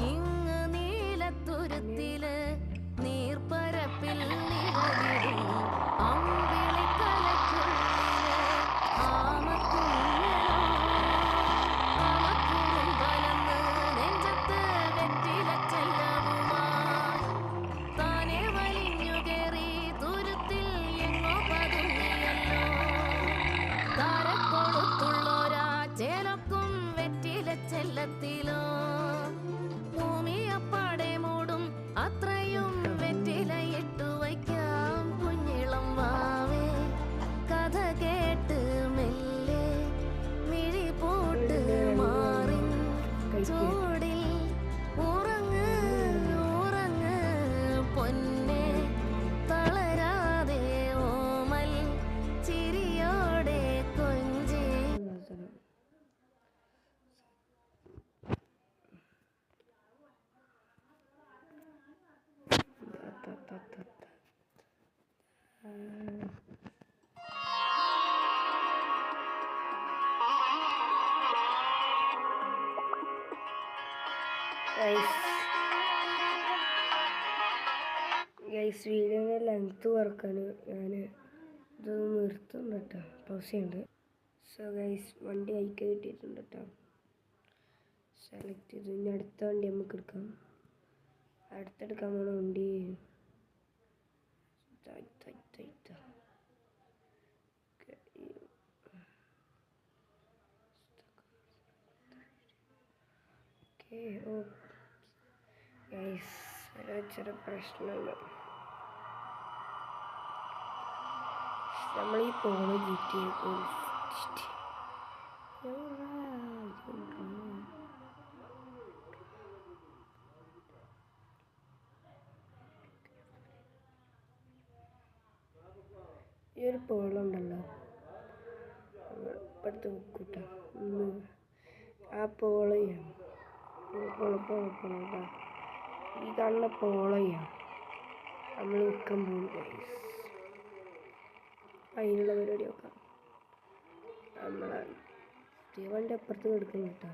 ഇങ്ങ് നീലത്തുരുത്തില് നീർപ്പരപ്പിൽ നിഴലിടും അമ്പിളിക്കലയ്ക്കുള്ളില് ആമക്കുഞ്ഞനോ ആമക്കുറും കലർന്ന് നെഞ്ചത്ത് വെറ്റിലച്ചെല്ലവുമായി താനെ വലിഞ്ഞു കേറി തുരുത്തിൽ എങ്ങോ പതുങ്ങിയല്ലോ താരക്കൊളുത്തുള്ളോരാ ചേലൊക്കും വെറ്റിലച്ചെല്ലത്തിലോ ഭൂമിയപ്പാടെ മൂടും അത്രയും വെറ്റിലയിട്ടു വയ്ക്കാം കുഞ്ഞിളം വാവേ കഥ കേട്ട് മെല്ലെ മിഴി പോട്ട് മാറി ചൂടിൽ ഉറങ്ങ് ഉറങ്ങ് പൊന്നെ തളരാതെ ഓമൽ ചിരിയോടെ കൊഞ്ചി ഗൈസ് വീഡിയോയുടെ ലെങ്ത്ത് കുറക്കാൻ ഞാൻ ഇത് നിർത്തുന്നുണ്ട് കേട്ടോ, പൗസ് ചെയ്യുന്നുണ്ട്. സോ ഗൈസ് വണ്ടി അയക്ക് കിട്ടിയിട്ടുണ്ട് കേട്ടോ, സെലക്ട് ചെയ്തു. ഇനി അടുത്ത വണ്ടി നമുക്ക് എടുക്കാം. അടുത്തെടുക്കാൻ പോണ വണ്ടി ചെറിയ പ്രശ്നമുണ്ട്. നമ്മൾ ഈ പോകുന്ന GTA ഈ ഒരു പോളുണ്ടല്ലോ, ഇപ്പടുത്ത് നോക്കൂട്ടോ. ആ പോള ചെയ്യണം, ഈ കാണുന്ന പോള ചെയ്യണം നമ്മൾ നിൽക്കാൻ പോകും. അതിനുള്ള പരിപാടി നോക്കാം. നമ്മളെ വണ്ടി അപ്പുറത്ത് കിടക്കുന്നു കേട്ടോ.